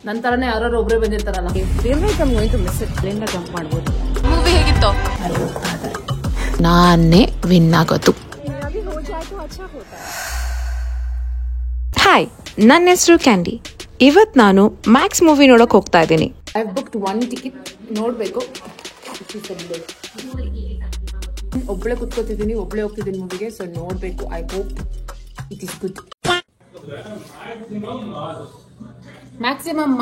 ನನ್ನ ತರನೇ ಯಾರು ಒಬ್ರೇ ಬಂದಿರ್ತಾರಲ್ಲ. ಅಲ್ಲಿಂದ ಜಂಪ್ ಮಾಡ್ಬೋದು. ಮೂವಿ ಹೇಗಿತ್ತು? ನಾನೇ ವಿನ್ ಆಗೋದು. ಹಾಯ್, ನನ್ನ ಹೆಸರು ಕ್ಯಾಂಡಿ. ಇವತ್ತು ನಾನು ಮ್ಯಾಕ್ಸ್ ಮೂವಿ ನೋಡಕ್ ಹೋಗ್ತಾ ಇದ್ದೀನಿ. I booked 1 ticket. ನೋಡ್ಬೇಕು. ಒಬ್ಳೆ ಕುತ್ಕೋತಿದ್ದೀನಿ, ಒಬ್ಳೆ ಹೋಗ್ತಿದ್ದೀನಿ ಮೂವಿಗೆ. ಸೊ ನೋಡ್ಬೇಕು. I hope it is good. Maximum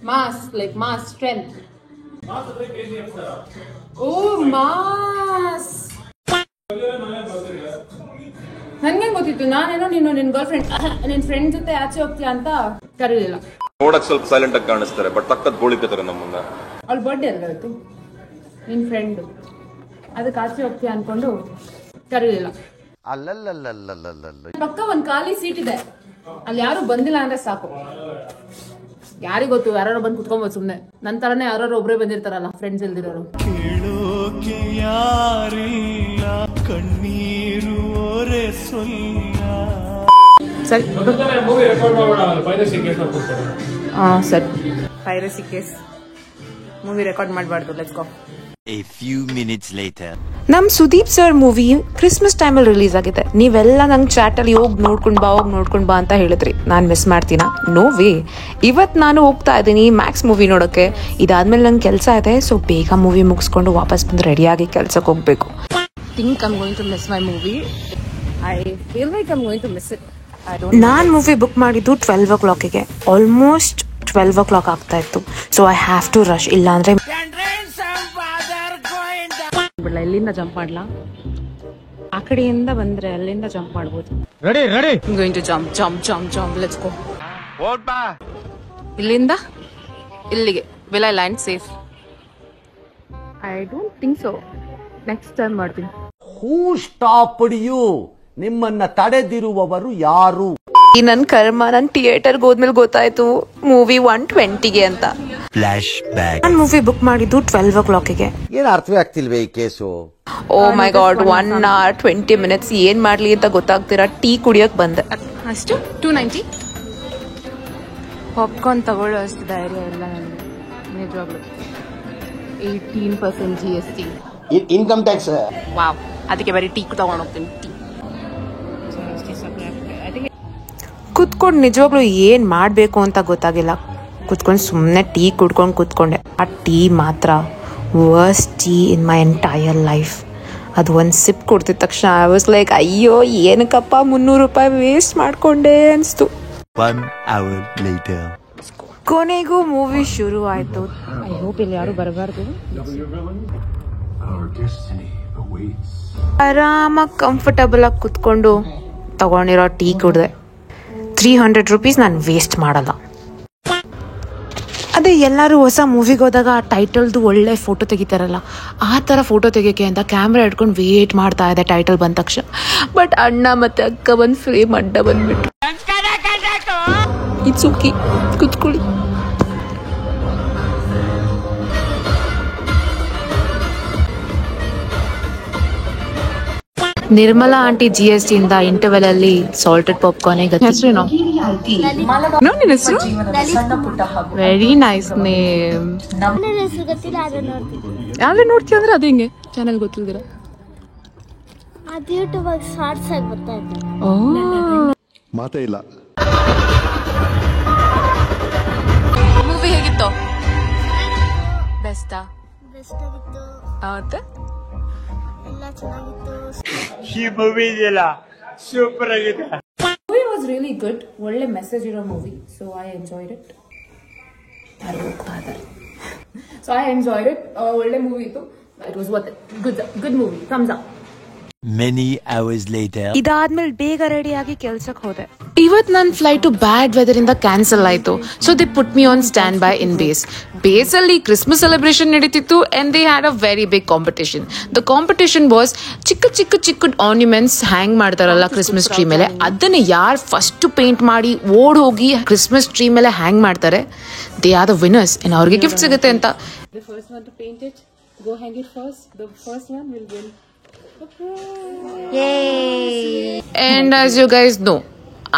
mass like mass strength. Oh mass. ನನ್ಗೆ ಗೊತ್ತಿತ್ತು, ನಾನೇನೋ ನೀನು ನಿನ್ ಗರ್ಲ್ ಫ್ರೆಂಡ್, ನಿನ್ ಫ್ರೆಂಡ್ ಜೊತೆ ಆಚೆ ಹೋಗ್ತೀಯ ಅಂತ ಕರೀಲಿಲ್ಲ. ನೋಡಕ್ ಸ್ವಲ್ಪ ಸೈಲೆಂಟ್ ಆಗಿ ಕಾಣಿಸ್ತಾರೆ, ಬಟ್ ತಕ್ಕದ್ ಗೋಳಿಕತ್ತಾರೆ ನಮ್ಮನ್ನ. ಅವ್ಳ ಬರ್ಡೇ ಅಲ್ವಾ ಇವತ್ತು, ನಿನ್ ಫ್ರೆಂಡ್, ಅದಕ್ಕೆ ಆಚೆ ಹೋಗ್ತೀಯ ಅನ್ಕೊಂಡು ಕರೀಲಿಲ್ಲ. ಪಕ್ಕ ಒಂದ್ ಖಾಲಿ ಸೀಟ್ ಇದೆ, ಅಲ್ಲಿ ಯಾರು ಬಂದಿಲ್ಲ ಅಂದ್ರೆ ಸಾಕು. ಯಾರಿಗ್ ಗೊತ್ತು, ಯಾರು ಬಂದು ಕುತ್ಕೊಬೋದು ಸುಮ್ನೆ. ನನ್ ತರನೇ ಯಾರು ಒಬ್ರೇ ಬಂದಿರ್ತಾರಲ್ಲ, ಫ್ರೆಂಡ್ಸ್ ಇಲ್ದಿರೋರು. ಸರಿ ಸರಿ, ಪೈರಸಿ ಕೇಸ್ ಮೂವಿ ರೆಕಾರ್ಡ್ ಮಾಡಬಾರ್ದು. Let's go. A few minutes later. ನಮ್ ಸುದೀಪ್ ಸರ್ ಮೂವಿ ಕ್ರಿಸ್ಮಸ್ ಟೈಮಲ್ಲಿ ರಿಲೀಸ್ ಆಗಿದೆ. ನೀವೆಲ್ಲ ನಂಗೆ ಚಾಟಲ್ಲಿ ಹೋಗಿ ನೋಡ್ಕೊಂಡ್ ಬಾ ಅಂತ ಹೇಳಿದ್ರಿ. ನಾನು ಮಿಸ್ ಮಾಡ್ತೀನಾ? No way. ಇವತ್ತು ನಾನು ಹೋಗ್ತಾ ಇದ್ದೀನಿ ಮ್ಯಾಕ್ಸ್ ಮೂವಿ ನೋಡೋಕ್ಕೆ. ಇದಾದ್ಮೇಲೆ ನಂಗೆ ಕೆಲಸ ಇದೆ, ಸೊ ಬೇಗ ಮೂವಿ ಮುಗಿಸ್ಕೊಂಡು ವಾಪಸ್ ಬಂದು ರೆಡಿಯಾಗಿ ಕೆಲ್ಸಕ್ಕೆ ಹೋಗ್ಬೇಕು. Think I'm going to miss my movie. I feel like I'm going to miss it. ನಾನು ಮೂವಿ ಬುಕ್ ಮಾಡಿದ್ದು 12 o'clockಗೆ. ಆಲ್ಮೋಸ್ಟ್ 12 o'clock ಆಗ್ತಾ ಇತ್ತು. So I have to rush. ಇಲ್ಲಾಂದ್ರೆ ಇಲ್ಲಿಂದ ಜಂಪ್ ಮಾಡ್ಲಾ? ಆ ಕಡೆಯಿಂದ ಬಂದ್ರೆ ಅಲ್ಲಿಂದ ಜಂಪ್ ಮಾಡ್ಬೋದು. Going to jump. Let's go. ಇಲ್ಲಿಂದ ಇಲ್ಲಿಗೆ will I land safe? I don't think so. Next time ಮಾಡ್ತೀನಿ. Who stopped you? ನಿಮ್ಮನ್ನ ತಡೆದಿರುವವರು ಯಾರು? ಈ ನನ್ ಕರ್ಮ, ನನ್ ಥಿಯೇಟರ್ಗೆ ಹೋದ್ಮೇಲೆ ಗೊತ್ತಾಯ್ತು ಮೂವಿ 120ಗೆ ಅಂತ. ನಾನು ಮೂವಿ ಬುಕ್ ಮಾಡಿದ್ದು 12 o'clockಗೆ. ಏನ್ ಅರ್ಥವೇ ಆಗ್ತಿಲ್ವೇ ಈ ಕೇಸು? ಓ ಮೈ ಗಾಡ್, 1 hour 20 minutes ಏನ್ ಮಾಡ್ಲಿ ಅಂತ ಗೊತ್ತಾಗ್ತೀರಾ. ಟೀ ಕುಡಿಯಕ್ ಬಂದೆ. ಅಷ್ಟು 290 ಪಾಪ್ಕಾರ್ನ್ ತಗೊಳ್ಳೋ ಅಷ್ಟು ಧೈರ್ಯ ಇಲ್ಲ ನನಗೆ ನಿಜವಾಗ್ಲು. 18% GST ಇನ್ಕಮ್ ಟ್ಯಾಕ್ಸ್. ವಾವ್. ಅದಕ್ಕೆ ಬರೀ ಟೀ ತಗೊಂಡು ಹೋಗ್ತೀನಿ. ಕುತ್ಕೊಂಡು ನಿಜವಾಗ್ಲೂ ಏನ್ ಮಾಡ್ಬೇಕು ಅಂತ ಗೊತ್ತಾಗಿಲ್ಲ. ಕುತ್ಕೊಂಡು ಸುಮ್ಮನೆ ಟೀ ಕುಡ್ಕೊಂಡು ಕೂತ್ಕೊಂಡೆ. ಆ ಟೀ ಮಾತ್ರ worst tea in my entire life. ಅದು ಒಂದು ಸಿಪ್ ಕುಡ್ದಿದ ತಕ್ಷಣ ಐ ವಾಸ್ ಲೈಕ್, ಅಯ್ಯೋ ಏನಕ್ಕಪ್ಪ 300 ರೂಪಾಯಿ ವೇಸ್ಟ್ ಮಾಡ್ಕೊಂಡೆ ಅನಿಸ್ತು. 1 hour later. ಕೊನೆಗೂ ಮೂವಿ ಶುರು ಆಯ್ತು. ಐ ಹೋಪ್ ಇಲ್ಲಿ ಯಾರು ಬರಬಾರ್ದು. ಆರಾಮಾಗಿ ಕಂಫರ್ಟಬಲ್ ಆಗಿ ಕುತ್ಕೊಂಡು ತಗೊಂಡಿರೋ ಟೀ ಕುಡ್ದೆ. 300 ರೂಪೀಸ್ ನಾನು ವೇಸ್ಟ್ ಮಾಡಲ್ಲ. ಅದೇ ಎಲ್ಲರೂ ಹೊಸ ಮೂವಿಗೆ ಹೋದಾಗ ಆ ಟೈಟಲ್ದು ಒಳ್ಳೆ ಫೋಟೋ ತೆಗಿತಾರಲ್ಲ, ಆ ಥರ ಫೋಟೋ ತೆಗಿಯೋಕ್ಕೆ ಅಂತ ಕ್ಯಾಮ್ರಾ ಹಿಡ್ಕೊಂಡು ವೇಟ್ ಮಾಡ್ತಾ ಇದೆ ಟೈಟಲ್ ಬಂದ ತಕ್ಷಣ. ಬಟ್ ಅಣ್ಣ ಮತ್ತೆ ಅಕ್ಕ ಬಂದು ಫ್ರೇಮ್ ಅಡ್ಡ ಬಂದ್ಬಿಟ್ಟು. ಇಟ್ಸ್ ಓಕೆ, ಕುತ್ಕೊಳ್ಳಿ. ನಿರ್ಮಲಾ ಆಂಟಿ GST ಇಂದ ಇಂಟರ್ವೆಲ್ ಅಲ್ಲಿ ಸಾಲ್ಟೆಡ್ ಪಾಪ್ಕಾರ್ನ್ ಹೆಸರೇನು? Very nice name. ಯಾವ್ದು ನೋಡ್ತೀಯ ಅಂದ್ರೆ ಅದು ಹಿಂಗೆ ಚಾನೆಲ್ ಗೊತ್ತಿಲ್ದಿರ ಮಾತೇ ಇಲ್ಲ. ಮೂವಿ ಹೇಗಿತ್ತು? ಬೆಸ್ಟಾ? ಈ ಮೂವಿ ಇದೆಯಲ್ಲ ಸೂಪರ್ ಆಗಿದೆ. Movie was really good. ಒಳ್ಳೆ ಮೆಸೇಜ್ ಇರೋ movie. So I enjoyed it. ಒಳ್ಳೆ ಮೂವಿ ಇತ್ತು. It was worth it. Good movie. Thumbs up. Many hours later. ಇದಾದ್ಮೇಲೆ ಬೇಗ ರೆಡಿ ಆಗಿ ಕೆಲ್ಸಕ್ಕೆ ಹೋದೆ. ಇವತ್ತು ನನ್ನ ಫ್ಲೈಟು ಬ್ಯಾಡ್ ವೆದರ್ ಇಂದ ಕ್ಯಾನ್ಸಲ್ ಆಯ್ತು. So they put me on stand by in base ಅಲ್ಲಿ ಕ್ರಿಸ್ಮಸ್ ಸೆಲೆಬ್ರೇಷನ್ ನಡೀತಿತ್ತು and they had a very big competition. The competition was ಚಿಕ್ಕ ಆರ್ನಿಮೆಂಟ್ಸ್ ಹ್ಯಾಂಗ್ ಮಾಡ್ತಾರಲ್ಲ ಕ್ರಿಸ್ಮಸ್ ಟ್ರೀ ಮೇಲೆ, ಅದನ್ನ ಯಾರು ಫಸ್ಟ್ ಪೇಂಟ್ ಮಾಡಿ ಓಡ್ ಹೋಗಿ ಕ್ರಿಸ್ಮಸ್ ಟ್ರೀ ಮೇಲೆ ಹ್ಯಾಂಗ್ ಮಾಡ್ತಾರೆ, ದೇ ಆರ್ ದ ವಿನ್ನರ್ಸ್. ಇನ್ನು ಅವ್ರಿಗೆ ಗಿಫ್ಟ್ ಸಿಗುತ್ತೆ ಅಂತ. The first one to paint it, go hang it first. The first one will win. Yay! And as you guys know,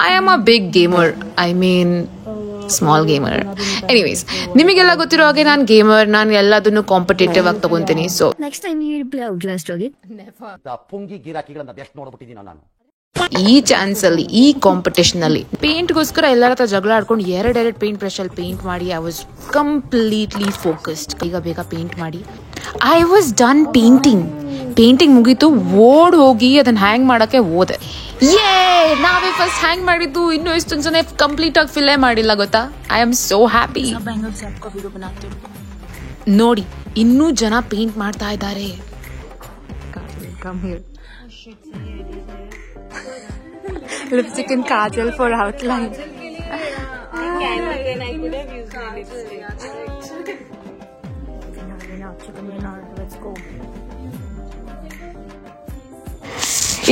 I am a big gamer. I mean, small gamer. Anyways, ನಿಮಗೆಲ್ಲ ಗೊತ್ತಿರೋ ಹಾಗೆ ನಾನು gamer. ನಾನು ಎಲ್ಲದನ್ನು competitive ಆಗಿ ತಗೊಂತೀನಿ. So next time you play Outlast ಹೋಗಿ. ಪುಂಗಿ ಗಿರಾಕಿಗಳನ್ನ ಎಷ್ಟು ನೋಡ್ಬಿಟ್ಟಿದೀನಿ ನಾನು. ಈ ಚಾನ್ಸ್ ಅಲ್ಲಿ, ಈ ಕಾಂಪಿಟೇಷನ್ ಅಲ್ಲಿ ಪೇಂಟ್ಗೋಸ್ಕರ ಎಲ್ಲರ ಹತ್ರ ಜಗಳ ಆಡ್ಕೊಂಡು ಎರಡೆರಡು ಪೇಂಟ್ ಬ್ರಷ್ ಅಲ್ಲಿ ಪೇಂಟ್ ಮಾಡಿ ಐ ವಾಸ್ ಕಂಪ್ಲೀಟ್ಲಿ ಫೋಕಸ್ಡ್. ಈಗ ಬೇಗ ಪೇಂಟ್ ಮಾಡಿ ಐ ವಾಸ್ ಡನ್ ಪೇಂಟಿಂಗ್ ಮುಗೀತು. ಓಡ್ ಹೋಗಿ ಅದನ್ನ ಹ್ಯಾಂಗ್ ಮಾಡಕ್ಕೆ ಹೋದೆ. ನಾವೇ ಫಸ್ಟ್ ಹ್ಯಾಂಗ್ ಮಾಡಿದ್ದು. ಇನ್ನು ಎಷ್ಟೊಂದು ಜನ ಕಂಪ್ಲೀಟ್ ಆಗಿ ಫಿಲ್ಲೇ ಮಾಡಿಲ್ಲ ಗೊತ್ತಾ. I am so happy. ನೋಡಿ, ಇನ್ನೂ ಜನ ಪೇಂಟ್ ಮಾಡ್ತಾ ಇದ್ದಾರೆ. Lipstick and kajal for outline.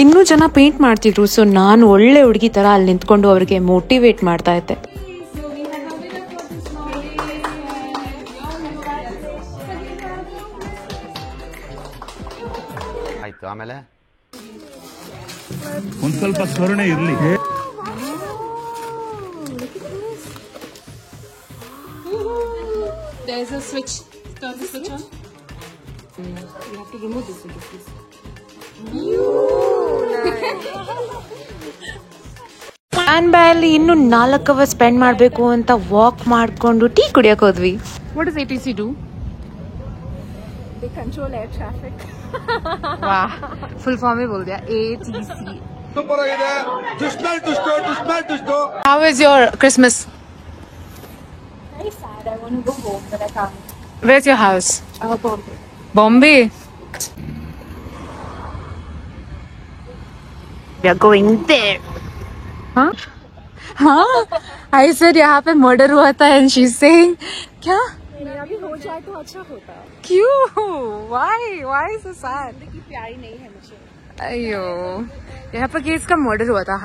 ಇನ್ನೂ ಜನ ಪೇಂಟ್ ಮಾಡ್ತಿದ್ರು. ಸೊ ನಾನು ಒಳ್ಳೆ ಹುಡುಗಿ ತರ ಅಲ್ಲಿ ನಿಂತ್ಕೊಂಡು ಅವ್ರಿಗೆ ಮೋಟಿವೇಟ್ ಮಾಡ್ತಾ ಇದ್ದೆ. ಆಯ್ತು, ಆಮೇಲೆ ಒಂದ್ ಸ್ವಲ್ಪ ಕರುಣೆ ಇರ್ಲಿ. There's a switch. Turn the switch on. You have to remove this switch, please. Stand by ಅಲ್ಲಿ ಇನ್ನು 4 ಅವರ್ ಸ್ಪೆಂಡ್ ಮಾಡಬೇಕು ಅಂತ ವಾಕ್ ಮಾಡ್ಕೊಂಡು ಟೀ ಕುಡಿಯಕ್ಕೆ ಹೋದ್ವಿ. What does ATC do? They control air traffic. वाह, फुल फॉर्म में बोल दिया ATC. How was your Christmas? Very sad. I want to go home, but I can't. Where's your house? Bombay. Bombay. We are going there. Huh? I said यहाँ पे murder हुआ था and she's saying क्या? मेरा भी हो जाए तो अच्छा होता. क्यों? Why so sad? कि प्यारी नहीं है मुझे. अयो, यहाँ पर केस का मर्डर हुआ था.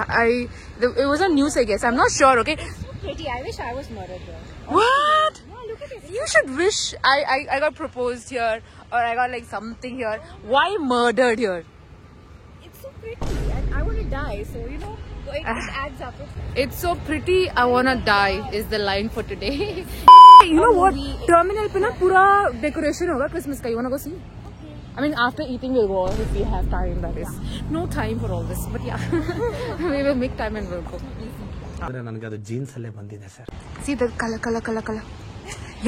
It was on news, I guess. I'm not sure. Okay. Pretty. I wish I was murdered there. What? No, look at it. You should wish I got proposed here or I got like something here. Why murdered here? It's so pretty, and I want to die. So you know, it adds up. It's so pretty. I wanna die is the line for today. You know what? Terminal पे ना पूरा decoration होगा Christmas का. You wanna go see? I mean, after eating we'll go if we have time. That is no time for all this, but yeah, we will make time and we'll go. ಅಂದ್ರೆ ನನಗೆ ಅದು jeans ಅಲ್ಲೇ ಬಂದಿದೆ sir. See the color.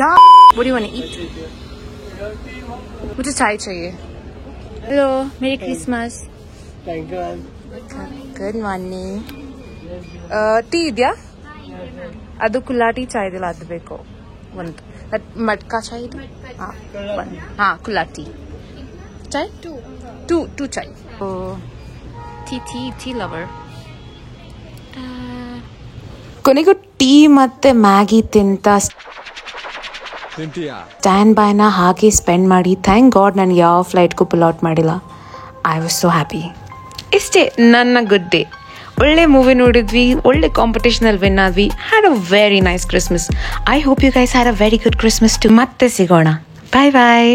Yeah. What do you wanna eat? मुझे चाय चाहिए. Hello, Merry Christmas. Thank you. Good morning. Tea ಇದೆಯಾ? ಅದು ಕುಲ್ಲಾಟಿ ಚಾಯ್ ಇದೆಲ್ಲ ಅದು ಬೇಕು ಒಂದು. ಮಟ್ಕಾ ಚಾಯ್ ಇದು? ಹಾಂ ಕುಲ್ಲಾಟಿ ಚಾಯ್ ಟೂ ಚಾಯ್. Tea lover. ಕೊನೆಗೂ ಟೀ ಮತ್ತೆ ಮ್ಯಾಗಿ ತಿಂತ ಸ್ಟ್ಯಾಂಡ್ ಬೈನ ಹಾಗೆ ಸ್ಪೆಂಡ್ ಮಾಡಿ ಥ್ಯಾಂಕ್ ಗಾಡ್ ನನಗೆ ಯಾವ ಫ್ಲೈಟ್ಗೂ ಪುಲ್ ಔಟ್ ಮಾಡಿಲ್ಲ. I was so happy. ಇಷ್ಟೇ ನನ್ನ ಗುಡ್ ಡೇ. ಒಳ್ಳೆ ಮೂವಿ ನೋಡಿದ್ವಿ, ಒಳ್ಳೆ ಕಾಂಪಿಟೇಷನಲ್ಲಿ ವಿನ್ ಆದ್ವಿ. Had a very nice Christmas. I hope you guys had a very good Christmas too. ಮತ್ತೆ ಸಿಗೋಣ. ಬಾಯ್ ಬಾಯ್.